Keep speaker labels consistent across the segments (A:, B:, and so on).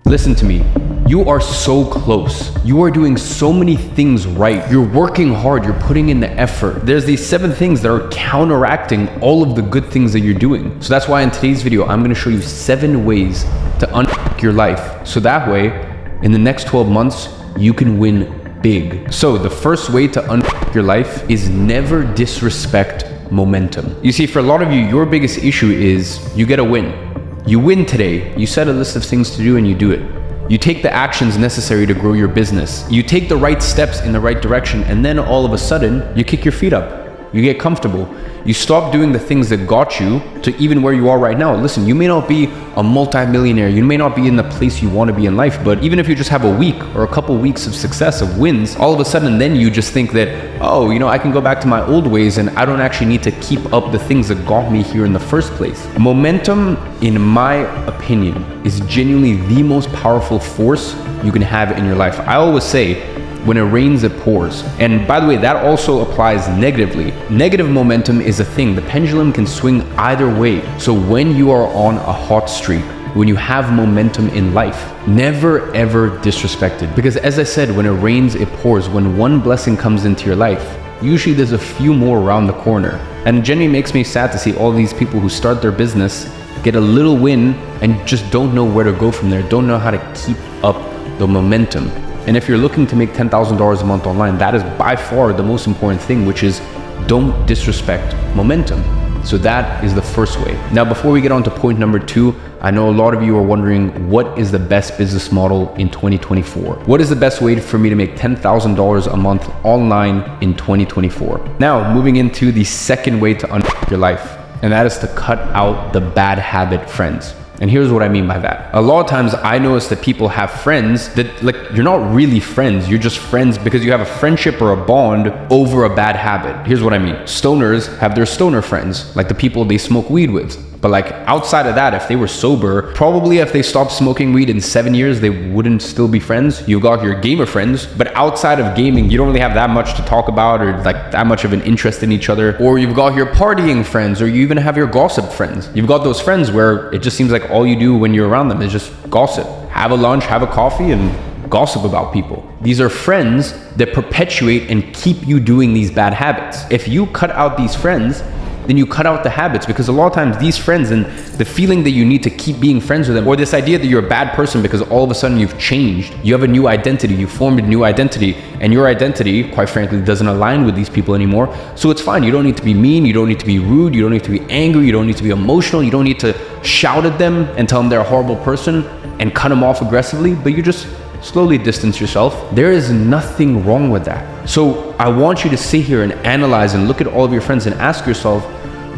A: Listen to me. You are so close. You are doing so many things right. You're working hard. You're putting in the effort. There's these 7 things that are counteracting all of the good things that you're doing. So that's why in today's video, I'm going to show you 7 ways to unfuck your life. So that way, in the next 12 months, you can win big. So the first way to unfuck your life is never disrespect momentum. You see, for a lot of you, your biggest issue is you get a win. You win today. You set a list of things to do and you do it. You take the actions necessary to grow your business. You take the right steps in the right direction, and then all of a sudden, you kick your feet up. You get comfortable. You stop doing the things that got you to even where you are right now. Listen, you may not be a multi-millionaire. You may not be in the place you want to be in life, but even if you just have a week or a couple weeks of success, of wins, all of a sudden then you just think that, oh, I can go back to my old ways and I don't actually need to keep up the things that got me here in the first place. Momentum, in my opinion, is genuinely the most powerful force you can have in your life. I always say, when it rains, it pours. And by the way, that also applies negatively. Negative momentum is a thing. The pendulum can swing either way. So when you are on a hot streak, when you have momentum in life, never ever disrespect it. Because as I said, when it rains, it pours. When one blessing comes into your life, usually there's a few more around the corner. And it genuinely makes me sad to see all these people who start their business, get a little win, and just don't know where to go from there, don't know how to keep up the momentum. And if you're looking to make $10,000 a month online, that is by far the most important thing, which is don't disrespect momentum. So that is the first way. Now, before we get on to point number 2, I know a lot of you are wondering, what is the best business model in 2024? What is the best way for me to make $10,000 a month online in 2024? Now, moving into the second way to unfuck your life, and that is to cut out the bad habit friends. And here's what I mean by that. A lot of times I notice that people have friends that, you're not really friends. You're just friends because you have a friendship or a bond over a bad habit. Here's what I mean. Stoners have their stoner friends, like the people they smoke weed with. But outside of that, if they were sober, probably if they stopped smoking weed in 7 years, they wouldn't still be friends. You got your gamer friends, but outside of gaming, you don't really have that much to talk about or that much of an interest in each other. Or you've got your partying friends, or you even have your gossip friends. You've got those friends where it just seems like all you do when you're around them is just gossip. Have a lunch, have a coffee, and gossip about people. These are friends that perpetuate and keep you doing these bad habits. If you cut out these friends, then you cut out the habits, because a lot of times these friends and the feeling that you need to keep being friends with them, or this idea that you're a bad person because all of a sudden you've changed, you have a new identity, you formed a new identity, and your identity, quite frankly, doesn't align with these people anymore. So it's fine. You don't need to be mean. You don't need to be rude. You don't need to be angry. You don't need to be emotional. You don't need to shout at them and tell them they're a horrible person and cut them off aggressively, but you just slowly distance yourself. There is nothing wrong with that. So I want you to sit here and analyze and look at all of your friends and ask yourself,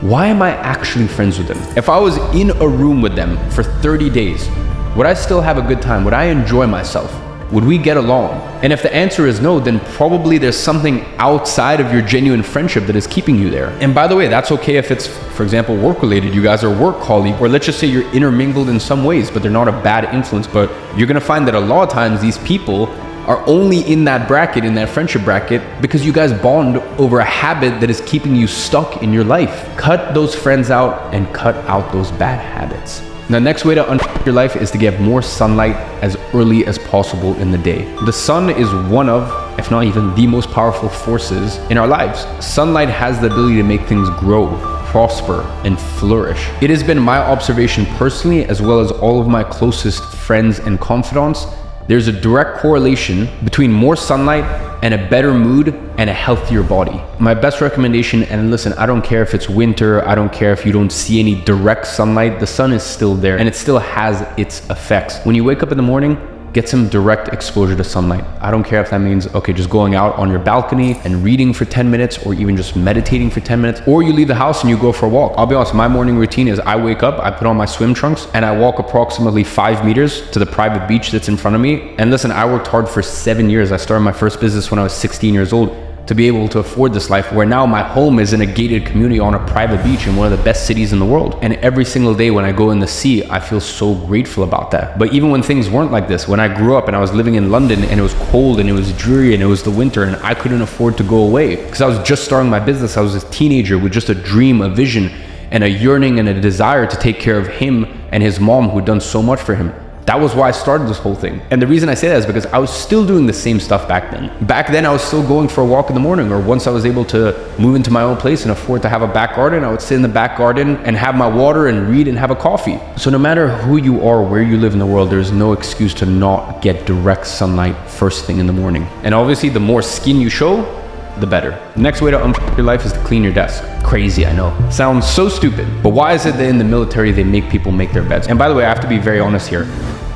A: why am I actually friends with them? If I was in a room with them for 30 days, would I still have a good time? Would I enjoy myself? Would we get along? And if the answer is no, then probably there's something outside of your genuine friendship that is keeping you there. And by the way, that's okay if it's, for example, work related. You guys are work colleagues, or let's just say you're intermingled in some ways, but they're not a bad influence. But you're gonna find that a lot of times these people are only in that bracket, in that friendship bracket, because you guys bond over a habit that is keeping you stuck in your life. Cut those friends out and cut out those bad habits. Now, next way to unfuck your life is to get more sunlight as early as possible in the day. The sun is one of, if not even the most powerful forces in our lives. Sunlight has the ability to make things grow, prosper, and flourish. It has been my observation personally, as well as all of my closest friends and confidants, there's a direct correlation between more sunlight and a better mood and a healthier body. My best recommendation, and listen, I don't care if it's winter, I don't care if you don't see any direct sunlight, the sun is still there and it still has its effects. When you wake up in the morning, get some direct exposure to sunlight. I don't care if that means, okay, just going out on your balcony and reading for 10 minutes, or even just meditating for 10 minutes, or you leave the house and you go for a walk. I'll be honest, my morning routine is I wake up, I put on my swim trunks, and I walk approximately 5 meters to the private beach that's in front of me. And listen, I worked hard for 7 years. I started my first business when I was 16 years old. to be able to afford this life, where now my home is in a gated community on a private beach in one of the best cities in the world. And every single day when I go in the sea, I feel so grateful about that. But even when things weren't like this, when I grew up and I was living in London and it was cold and it was dreary and it was the winter and I couldn't afford to go away because I was just starting my business. I was a teenager with just a dream, a vision, and a yearning and a desire to take care of him and his mom who'd done so much for him. That was why I started this whole thing. And the reason I say that is because I was still doing the same stuff back then. Back then, I was still going for a walk in the morning, or once I was able to move into my own place and afford to have a back garden, I would sit in the back garden and have my water and read and have a coffee. So no matter who you are, where you live in the world, there's no excuse to not get direct sunlight first thing in the morning. And obviously, the more skin you show, the better. The next way to unfuck your life is to clean your desk. Crazy, I know. Sounds so stupid, but why is it that in the military they make people make their beds? And by the way, I have to be very honest here.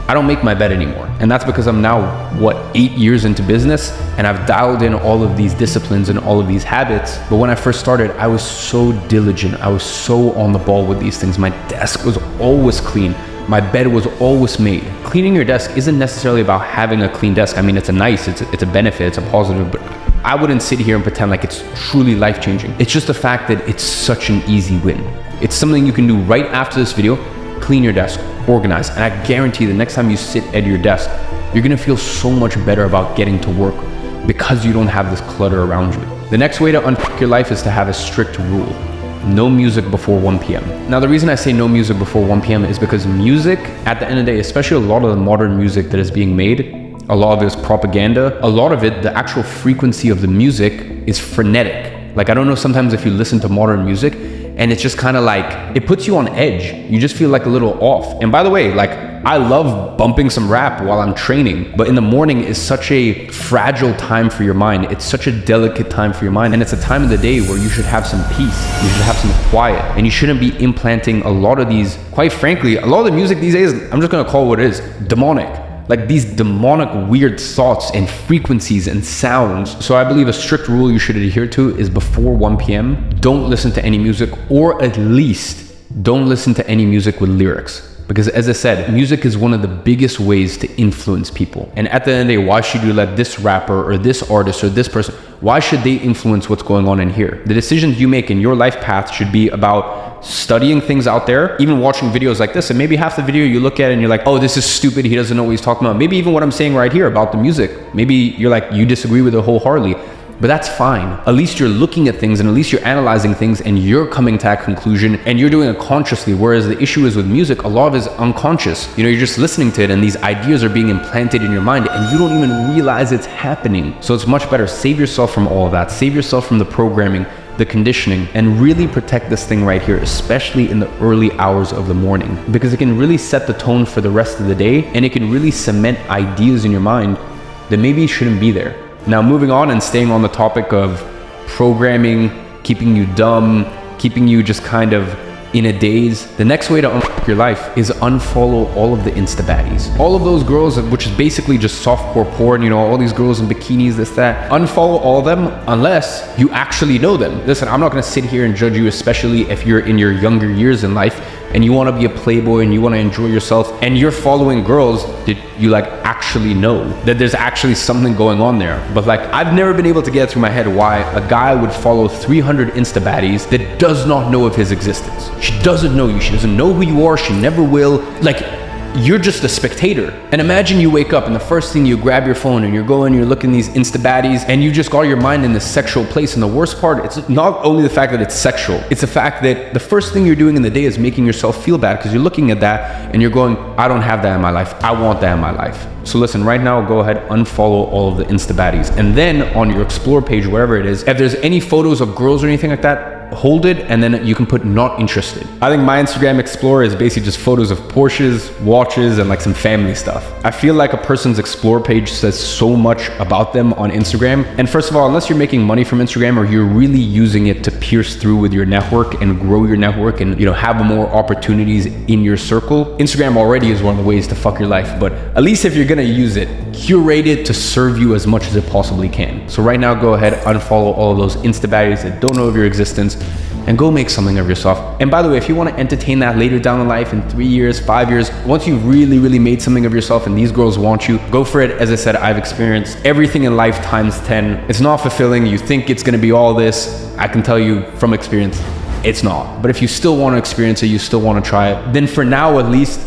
A: I don't make my bed anymore. And that's because I'm now, 8 years into business, and I've dialed in all of these disciplines and all of these habits. But when I first started, I was so diligent. I was so on the ball with these things. My desk was always clean. My bed was always made. Cleaning your desk isn't necessarily about having a clean desk. I mean, it's a benefit, it's a positive, but I wouldn't sit here and pretend like it's truly life-changing. It's just the fact that it's such an easy win. It's something you can do right after this video. Clean your desk, organize, and I guarantee the next time you sit at your desk, you're gonna feel so much better about getting to work because you don't have this clutter around you. The next way to unfuck your life is to have a strict rule. No music before 1 p.m. Now, the reason I say no music before 1 p.m. is because music, at the end of the day, especially a lot of the modern music that is being made, a lot of it is propaganda. A lot of it, the actual frequency of the music is frenetic. Like, I don't know, sometimes if you listen to modern music, and it's just kind of like, it puts you on edge. You just feel like a little off. And by the way, like, I love bumping some rap while I'm training, but in the morning is such a fragile time for your mind. It's such a delicate time for your mind. And it's a time of the day where you should have some peace. You should have some quiet. And you shouldn't be implanting a lot of these, quite frankly, a lot of the music these days, I'm just gonna call it what it is, demonic. Like these demonic weird thoughts and frequencies and sounds. So I believe a strict rule you should adhere to is before 1 p.m. don't listen to any music, or at least don't listen to any music with lyrics. Because as I said, music is one of the biggest ways to influence people. And at the end of the day, why should you let this rapper or this artist or this person, why should they influence what's going on in here? The decisions you make in your life path should be about studying things out there, even watching videos like this, and maybe half the video you look at and you're like, oh, this is stupid, he doesn't know what he's talking about. Maybe even what I'm saying right here about the music, maybe you're like, you disagree with it wholeheartedly. But that's fine. At least you're looking at things, and at least you're analyzing things, and you're coming to that conclusion, and you're doing it consciously. Whereas the issue is with music, a lot of it is unconscious. You know, you're just listening to it, and these ideas are being implanted in your mind, and you don't even realize it's happening. So it's much better. Save yourself from all of that. Save yourself from the programming, the conditioning, and really protect this thing right here, especially in the early hours of the morning, because it can really set the tone for the rest of the day, and it can really cement ideas in your mind that maybe shouldn't be there. Now, moving on and staying on the topic of programming, keeping you dumb, keeping you just kind of in a daze, the next way to unfuck your life is unfollow all of the Insta baddies. All of those girls, which is basically just softcore porn, you know, all these girls in bikinis, this, that. Unfollow all of them unless you actually know them. Listen, I'm not gonna sit here and judge you, especially if you're in your younger years in life and you wanna be a playboy and you wanna enjoy yourself, and you're following girls that you like actually know, that there's actually something going on there. But like, I've never been able to get through my head why a guy would follow 300 Insta baddies that does not know of his existence. She doesn't know you, she doesn't know who you are, she never will. Like, you're just a spectator. And imagine you wake up and the first thing you grab your phone and you're looking these Insta baddies, and you just got your mind in this sexual place. And the worst part, it's not only the fact that it's sexual, it's the fact that the first thing you're doing in the day is making yourself feel bad, because you're looking at that and you're going, I don't have that in my life, I want that in my life. So listen, right now, go ahead, unfollow all of the Insta baddies. And then on your explore page, wherever it is, if there's any photos of girls or anything like that, hold it, and then you can put not interested. I think my Instagram Explorer is basically just photos of Porsches, watches, and like some family stuff. I feel like a person's Explore page says so much about them on Instagram. And first of all, unless you're making money from Instagram, or you're really using it to pierce through with your network and grow your network and, you know, have more opportunities in your circle, Instagram already is one of the ways to fuck your life. But at least if you're gonna use it, curate it to serve you as much as it possibly can. So right now, go ahead, unfollow all of those Insta baddies that don't know of your existence, and go make something of yourself. And by the way, if you want to entertain that later down in life, in 3 years, 5 years, once you've really made something of yourself and these girls want you, go for it. As I said, I've experienced everything in life times 10. It's not fulfilling. You think it's going to be all this. I can tell you from experience, it's not. But if you still want to experience it, you still want to try it, then for now at least,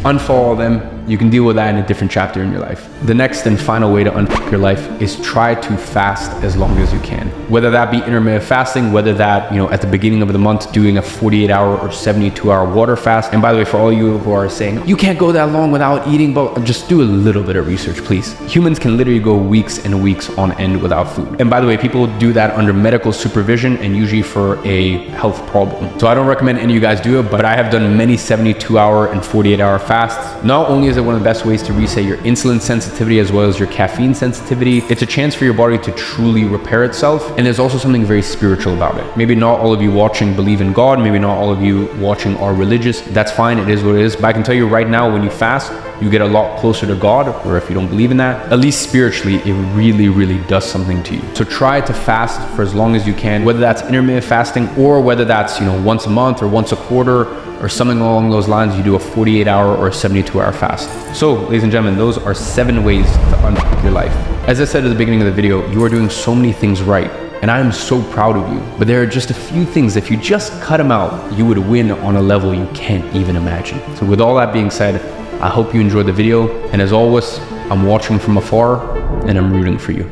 A: unfollow them, You can deal with that in a different chapter in your life. The next and final way to unfuck your life is try to fast as long as you can. Whether that be intermittent fasting, whether that, at the beginning of the month, doing a 48-hour or 72-hour water fast. And by the way, for all you who are saying, you can't go that long without eating, but just do a little bit of research, please. Humans can literally go weeks and weeks on end without food. And by the way, people do that under medical supervision and usually for a health problem. So I don't recommend any of you guys do it, but I have done many 72-hour and 48-hour fasts. Not only is it one of the best ways to reset your insulin sensitivity as well as your caffeine sensitivity, it's a chance for your body to truly repair itself. And there's also something very spiritual about it. Maybe not all of you watching believe in God, maybe not all of you watching are religious. That's fine, it is what it is. But I can tell you right now, when you fast, you get a lot closer to God, or if you don't believe in that, at least spiritually, it really, really does something to you. So try to fast for as long as you can, whether that's intermittent fasting or whether that's, once a month or once a quarter or something along those lines. You do a 48-hour or a 72-hour fast. So, ladies and gentlemen, those are 7 ways to unfuck your life. As I said at the beginning of the video, you are doing so many things right, and I am so proud of you. But there are just a few things, if you just cut them out, you would win on a level you can't even imagine. So with all that being said, I hope you enjoyed the video, and as always, I'm watching from afar and I'm rooting for you.